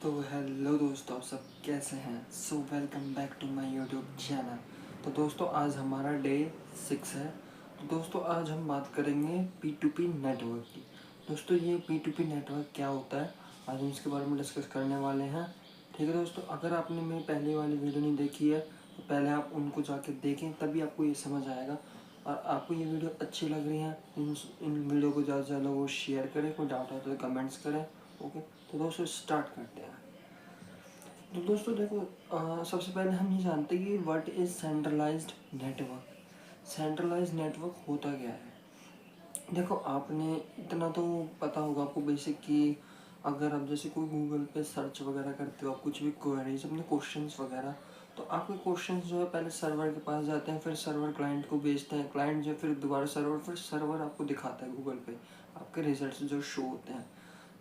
तो हेलो दोस्तों, आप सब कैसे हैं। So welcome back to my YouTube channel. तो दोस्तों आज हमारा डे 6 है। तो दोस्तों आज हम बात करेंगे P2P नेटवर्क की। दोस्तों ये P2P नेटवर्क क्या होता है, आज हम इसके बारे में डिस्कस करने वाले हैं। ठीक है दोस्तों, अगर आपने मेरी पहली वाली वीडियो नहीं देखी है तो पहले आप उनको जाके देखें, तभी आपको ये समझ आएगा। और आपको ये वीडियो अच्छी लग रही है, इन वीडियो को ज़्यादा से ज़्यादा वो शेयर करें। कोई डाउट है तो कमेंट्स करें। ओके, तो दोस्तों स्टार्ट करते हैं। तो दोस्तों देखो, सबसे पहले हम ये जानते हैं कि what is centralised network. Centralised network होता क्या है। देखो आपने इतना तो पता होगा आपको बेसिक कि अगर आप जैसे कोई गूगल पे सर्च वगैरह करते हो, आप कुछ भी क्वेरीज अपने क्वेश्चंस वगैरह, तो आपके क्वेश्चंस जो है पहले सर्वर के पास जाते हैं, फिर सर्वर क्लाइंट को भेजते हैं, क्लाइंट जो फिर दोबारा सर्वर, फिर सर्वर आपको दिखाता है गूगल पे आपके रिजल्ट्स जो शो होते हैं।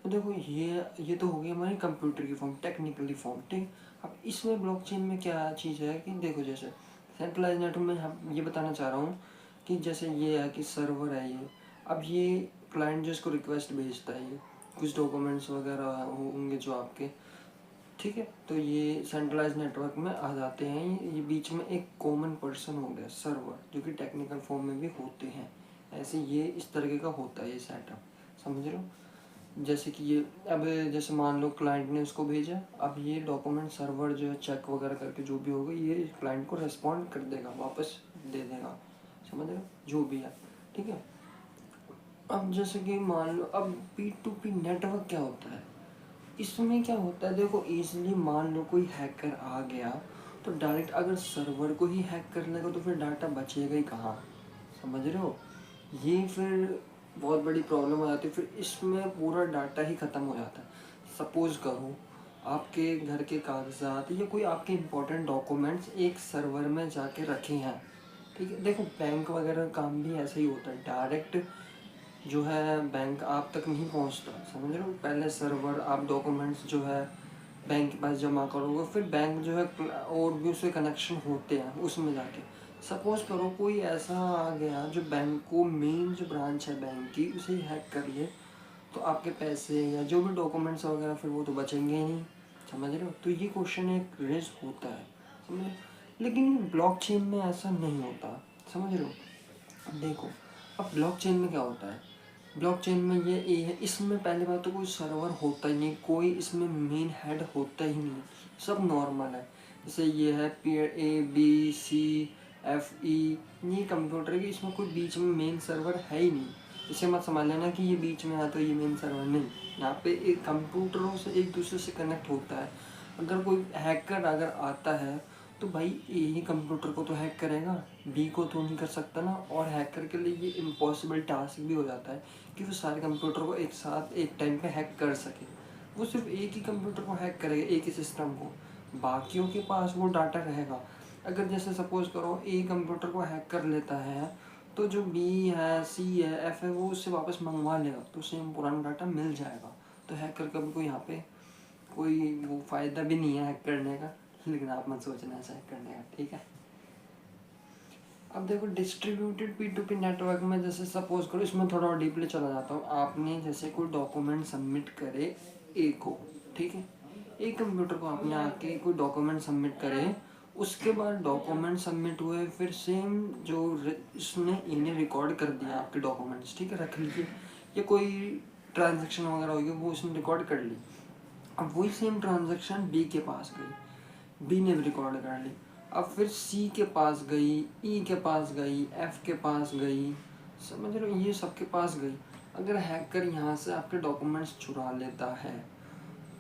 तो देखो ये तो हो गई हमारी कंप्यूटर की फॉर्म, टेक्निकली फॉर्म। ठीक, अब इसमें ब्लॉकचेन में क्या चीज़ है कि देखो जैसे सेंट्रलाइज नेटवर्क में हम ये बताना चाह रहा हूँ कि जैसे ये है कि सर्वर है ये, अब ये क्लाइंट जो इसको रिक्वेस्ट भेजता है, ये कुछ डॉक्यूमेंट्स वगैरह होंगे जो आपके, ठीक है, तो ये सेंट्रलाइज नेटवर्क में आ जाते हैं। ये बीच में एक कॉमन पर्सन हो गया सर्वर, जो कि टेक्निकल फॉर्म में भी होते हैं। ऐसे ये इस तरीके का होता है ये सेटअप, समझ रहे हो। जैसे कि ये अब जैसे मान लो क्लाइंट ने उसको भेजा, अब ये डॉक्यूमेंट सर्वर जो है चेक वगैरह करके जो भी होगा ये क्लाइंट को रेस्पॉन्ड कर देगा, वापस दे देगा, समझ रहे हो, जो भी है। ठीक है, अब जैसे कि मान लो अब P2P नेटवर्क क्या होता है। इसमें क्या होता है, देखो इजीली मान लो कोई हैकर आ गया तो डायरेक्ट अगर सर्वर को ही हैक कर लेगा तो फिर डाटा बचेगा ही कहाँ, समझ रहे हो। ये फिर बहुत बड़ी प्रॉब्लम आ जाती है, फिर इसमें पूरा डाटा ही ख़त्म हो जाता है। सपोज़ करो आपके घर के कागजात या कोई आपके इंपॉर्टेंट डॉक्यूमेंट्स एक सर्वर में जाके रखे हैं। ठीक है, देखो बैंक वगैरह काम भी ऐसे ही होता है, डायरेक्ट जो है बैंक आप तक नहीं पहुंचता, समझ रहे हो। पहले सर्वर आप डॉक्यूमेंट्स जो है बैंक के पास जमा करोगे, फिर बैंक जो है और भी उससे कनेक्शन होते हैं उसमें जाके। सपोज करो कोई ऐसा आ गया जो बैंक को मेन जो ब्रांच है बैंक की उसे हैक कर लिए, तो आपके पैसे या जो भी डॉक्यूमेंट्स वगैरह फिर वो तो बचेंगे ही नहीं, समझ रहे हो। तो ये क्वेश्चन एक रेज होता है, समझ रहे हो। लेकिन ब्लॉकचेन में ऐसा नहीं होता, समझ रहे हो। देखो अब ब्लॉकचेन में क्या होता है, ब्लॉकचेन में ये है, इसमें पहली बात तो कोई सर्वर होता ही नहीं, कोई इसमें मेन हेड होता ही नहीं, सब नॉर्मल है। जैसे ये है PABCFE, ये कंप्यूटर की, इसमें कोई बीच में मेन सर्वर है ही नहीं। इसे मत समझ लेना कि ये बीच में है तो ये मेन सर्वर नहीं, यहाँ पे एक कंप्यूटरों से एक दूसरे से कनेक्ट होता है। अगर कोई हैकर अगर आता है तो भाई ए ही कंप्यूटर को तो हैक करेगा, बी को तो नहीं कर सकता ना। और हैकर के लिए ये इम्पॉसिबल टास्क भी हो जाता है कि वो सारे कंप्यूटर को एक साथ एक टाइम पे हैक कर सके। वो सिर्फ एक ही कंप्यूटर को हैक करेगा, एक ही सिस्टम को, बाकियों के पास वो डाटा रहेगा। अगर जैसे सपोज करो ए कंप्यूटर को हैक कर लेता है तो जो बी है, सी है, एफ है, वो उससे वापस मंगवा लेगा, तो सेम पुराना डाटा मिल जाएगा। तो हैकर का भी कोई यहाँ पे कोई वो फ़ायदा भी नहीं है हैक करने का, लेकिन आप मत सोचना ऐसा हैक करने का, ठीक है। अब देखो डिस्ट्रीब्यूटेड P2P नेटवर्क में जैसे सपोज करो, इसमें थोड़ा और डीपली चला जाता हूँ। आपने जैसे कोई डॉक्यूमेंट सबमिट करे ए को, ठीक है, एक कंप्यूटर को आपने आके कोई डॉक्यूमेंट सबमिट करे, उसके बाद डॉक्यूमेंट सबमिट हुए, फिर सेम जो इसने इन्हें रिकॉर्ड कर दिया आपके डॉक्यूमेंट्स, ठीक है, रख लीजिए, या कोई ट्रांजेक्शन वगैरह होगी वो उसने रिकॉर्ड कर ली। अब वही सेम ट्रांजेक्शन बी के पास गई, बी ने भी रिकॉर्ड कर ली, अब फिर सी के पास गई, ई के पास गई, एफ के पास गई, समझ रहे हो, ये सबके पास गई। अगर हैकर यहाँ से आपके डॉक्यूमेंट्स चुरा लेता है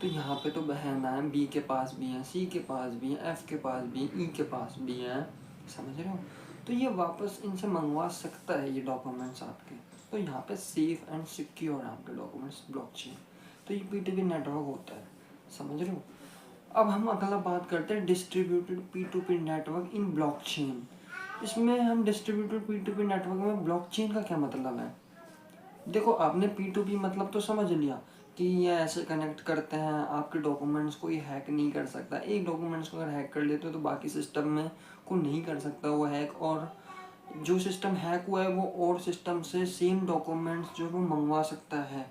तो यहाँ पे तो बहना है, बी के पास भी है, सी के पास भी है, एफ के पास भी, ई के पास भी है, समझ रहे हो। तो ये वापस इनसे मंगवा सकता है ये डॉक्यूमेंट्स आपके। तो यहाँ पे सेफ एंड सिक्योर है आपके डॉक्यूमेंट्स ब्लॉकचेन। तो ये P2P नेटवर्क होता है, समझ रहे हो। अब हम अगला बात करते हैं डिस्ट्रीब्यूटेड P2P नेटवर्क इन ब्लॉकचेन। इसमें हम डिस्ट्रीब्यूटेड P2P नेटवर्क में ब्लॉकचेन का क्या मतलब है। देखो आपने P2P मतलब तो समझ लिया कि ये ऐसे कनेक्ट करते हैं, आपके डॉक्यूमेंट्स को ये हैक नहीं कर सकता। एक डॉक्यूमेंट्स को अगर हैक कर लेते हो तो बाकी सिस्टम में को नहीं कर सकता वो हैक, और जो सिस्टम हैक हुआ है वो और सिस्टम से सेम डॉक्यूमेंट्स जो वो मंगवा सकता है।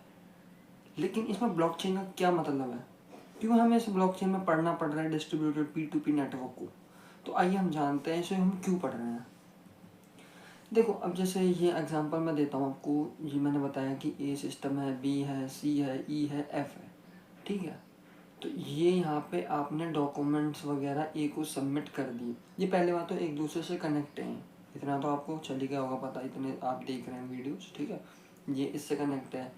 लेकिन इसमें ब्लॉकचेन का क्या मतलब है। क्यों हमें इस ब्लॉकचेन में पढ़ना पड़ रहा है डिस्ट्रीब्यूटेड P2P नेटवर्क को? तो आइए हम जानते हैं इसे हम क्यों पढ़ रहे हैं। देखो अब जैसे ये एग्जांपल मैं देता हूँ आपको। ये मैंने बताया कि ए सिस्टम है, बी है, सी है, ई है, एफ है, ठीक है। तो ये यहाँ पे आपने डॉक्यूमेंट्स वगैरह ए को सबमिट कर दिए। ये पहले बात तो एक दूसरे से कनेक्ट हैं, इतना तो आपको चल ही गया होगा पता, इतने आप देख रहे हैं वीडियोस, ठीक है। ये इससे कनेक्ट है,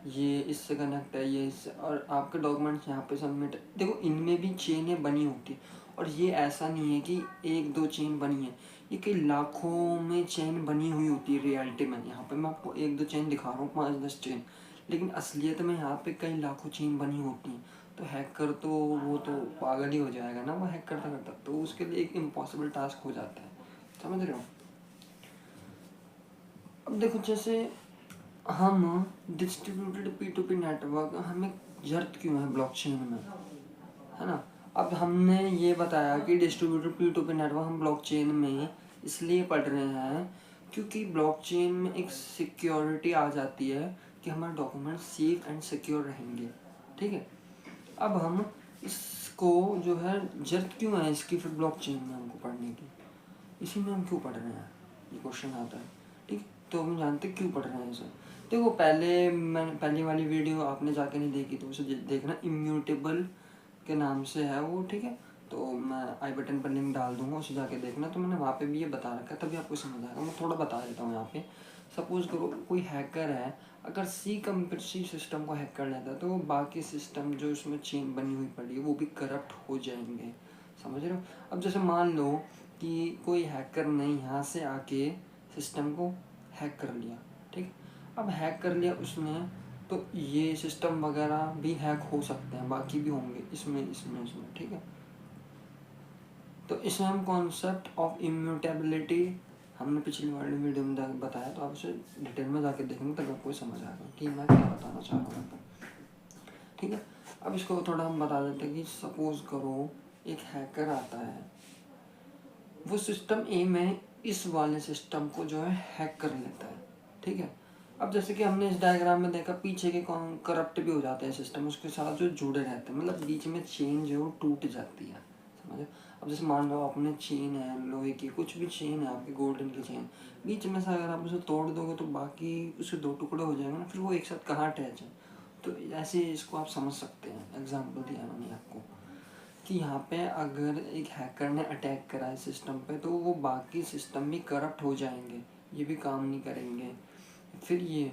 ये इससे कनेक्ट है, ये इससे, और आपके डॉक्यूमेंट्स यहाँ पे सबमिट। देखो इनमें भी चेनें बनी होती है, और ये ऐसा नहीं है कि एक दो चेन बनी है, ये कई लाखों में चेन बनी हुई होती है रियलिटी में। यहाँ पे मैं आपको एक दो चेन दिखा रहा हूँ, 5-10 चेन, लेकिन असलियत में यहाँ पे कई लाखों चेन बनी होती हैं। तो हैकर तो वो तो पागल ही हो जाएगा ना, वो हैक करता करता, तो उसके लिए एक इम्पॉसिबल टास्क हो जाता है, समझ रहे हो। अब देखो जैसे हम डिस्ट्रीब्यूटेड P2P नेटवर्क हमें जरूरत क्यों है ब्लॉकचेन में, है ना। अब हमने ये बताया कि डिस्ट्रीब्यूटेड P2P नेटवर्क हम ब्लॉकचेन में इसलिए पढ़ रहे हैं क्योंकि ब्लॉकचेन में एक सिक्योरिटी आ जाती है कि हमारे डॉक्यूमेंट सेफ एंड सिक्योर रहेंगे, ठीक है। अब हम इसको जो है जरूरत क्यों है इसकी फिर ब्लॉकचेन में हमको पढ़ने की, इसी में हम क्यों पढ़ रहे हैं, ये क्वेश्चन आता है, ठीक। तो हम जानते क्यों पढ़ रहे हैं इसे। देखो मैंने पहली वाली वीडियो आपने जाके नहीं देखी तो उसे देखना, इम्यूटेबल के नाम से है वो, ठीक है। तो मैं आई बटन पर लिंक डाल दूंगा, उसे जाके देखना। तो मैंने वहाँ पे भी ये बता रखा है, तभी आपको समझ आएगा। मैं थोड़ा बता देता हूँ यहाँ पे। सपोज करो कोई हैकर है, अगर सी सिस्टम को हैक कर लेता है तो वो बाकी सिस्टम जो उसमें चेन बनी हुई पड़ी है वो भी करप्ट हो जाएंगे, समझ रहे हो। अब जैसे मान लो कि कोई हैकर ने यहाँ से आके सिस्टम को हैक कर लिया, ठीक। अब हैक कर लिया उसने, तो ये सिस्टम वगैरह भी हैक हो सकते हैं, बाकी भी होंगे इसमें, ठीक है। तो इसमें हम कॉन्सेप्ट ऑफ इम्यूटेबिलिटी हमने पिछली वाली वीडियो में बताया, तो आप उसे डिटेल में जाके देखेंगे तब आपको समझ आएगा कि मैं क्या बताना चाह रहा हूँ, ठीक है। अब इसको थोड़ा हम बता देते हैं कि सपोज करो एक हैकर आता है, वो सिस्टम ए में इस वाले सिस्टम को जो है हैक कर लेता है, ठीक है। अब जैसे कि हमने इस डायग्राम में देखा, पीछे के करप्ट भी हो जाते हैं सिस्टम उसके साथ जो जुड़े रहते हैं, मतलब बीच में चेन जो है वो टूट जाती है, समझे। अब जैसे मान लो अपने चेन है लोहे की, कुछ भी चेन है आपकी, गोल्डन की चेन, बीच में से अगर आप उसे तोड़ दोगे तो बाकी उसके दो टुकड़े हो जाएंगे ना, फिर वो एक साथ कहाँ अटैच है। तो ऐसे इसको आप समझ सकते हैं, एग्जाम्पल दिया मैंने आपको कि यहाँ पे अगर एक हैकर ने अटैक करा है सिस्टम पे तो वो बाकी सिस्टम भी करप्ट हो जाएंगे, ये भी काम नहीं करेंगे। फिर ये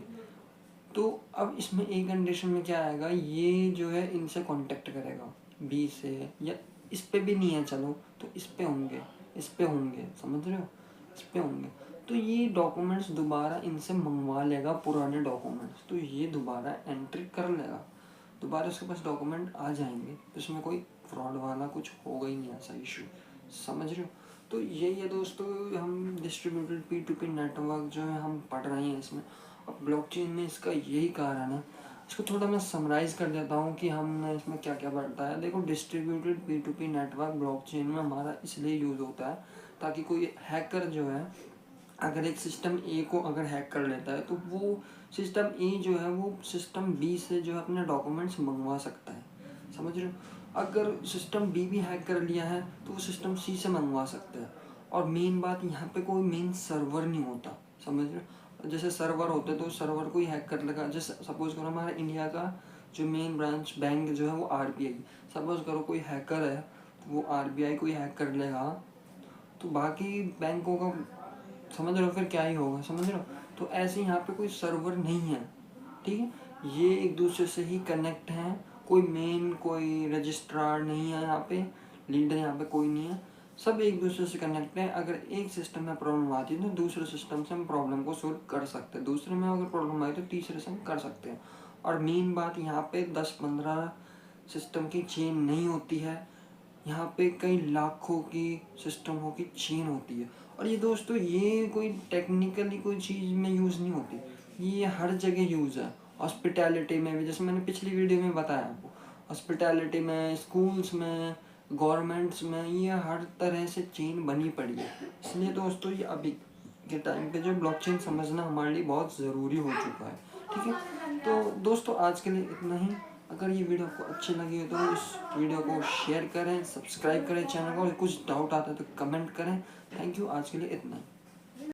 तो अब इसमें एक कंडीशन में क्या आएगा, ये जो है इनसे कांटेक्ट करेगा बी से, या इस पे भी नहीं है चलो तो इस पे होंगे, इस पे होंगे, समझ रहे हो, इस पे होंगे। तो ये डॉक्यूमेंट्स दोबारा इनसे मंगवा लेगा, पुराने डॉक्यूमेंट्स, तो ये दोबारा एंट्री कर लेगा, दोबारा उसके पास डॉक्यूमेंट आ जाएंगे, तो इसमें कोई फ्रॉड वाला कुछ होगा ही नहीं ऐसा इशू, समझ रहे हो। तो यही है दोस्तों, हम डिस्ट्रीब्यूटेड P2P नेटवर्क जो है हम पढ़ रहे हैं इसमें। अब ब्लॉकचेन में इसका यही कारण है। इसको थोड़ा मैं समराइज़ कर देता हूँ कि हमने इसमें क्या क्या पढ़ता है। देखो डिस्ट्रीब्यूटेड P2P नेटवर्क ब्लॉकचेन में हमारा इसलिए यूज़ होता है ताकि कोई हैकर जो है अगर एक सिस्टम ए को अगर हैक कर लेता है तो वो सिस्टम ए जो है वो सिस्टम बी से जो है अपने डॉक्यूमेंट्स मंगवा सकता है, समझ रहे हो। अगर सिस्टम बी भी हैक कर लिया है तो वो सिस्टम सी से मंगवा सकता है। और मेन बात यहाँ पे कोई मेन सर्वर नहीं होता, समझ रहे हो। जैसे सर्वर होते तो सर्वर को ही हैक कर लेगा। जैसे सपोज करो हमारा इंडिया का जो मेन ब्रांच बैंक जो है वो RBI, सपोज करो कोई हैकर है तो वो RBI को ही हैक कर लेगा तो बाकी बैंकों का समझ रहे हो फिर क्या ही होगा, समझ रहे हो। तो ऐसे यहाँ पे कोई सर्वर नहीं है, ठीक है। ये एक दूसरे से ही कनेक्ट हैं, कोई मेन कोई रजिस्ट्रार नहीं है यहाँ पे, लीडर यहाँ पे कोई नहीं है, सब एक दूसरे से कनेक्ट है। अगर एक सिस्टम में प्रॉब्लम आती है तो दूसरे सिस्टम से हम प्रॉब्लम को सोल्व कर सकते हैं, दूसरे में अगर प्रॉब्लम आई तो तीसरे से हम कर सकते हैं। और मेन बात यहाँ पे 10-15 सिस्टम की चेन नहीं होती है, यहाँ पे कई लाखों की सिस्टमों की चेन होती है। और ये दोस्तों ये कोई टेक्निकली कोई चीज़ में यूज़ नहीं होती, ये हर जगह यूज़ है। हॉस्पिटैलिटी में भी, जैसे मैंने पिछली वीडियो में बताया आपको, हॉस्पिटैलिटी में, स्कूल्स में, गवर्नमेंट्स में, ये हर तरह से चेन बनी पड़ी है। इसलिए दोस्तों ये अभी के टाइम पे जो ब्लॉकचेन समझना हमारे लिए बहुत ज़रूरी हो चुका है, ठीक है। तो दोस्तों आज के लिए इतना ही। अगर ये वीडियो आपको अच्छी लगी हो तो इस वीडियो को शेयर करें, सब्सक्राइब करें चैनल को, और कुछ डाउट आता है तो कमेंट करें। थैंक यू, आज के लिए इतना ही।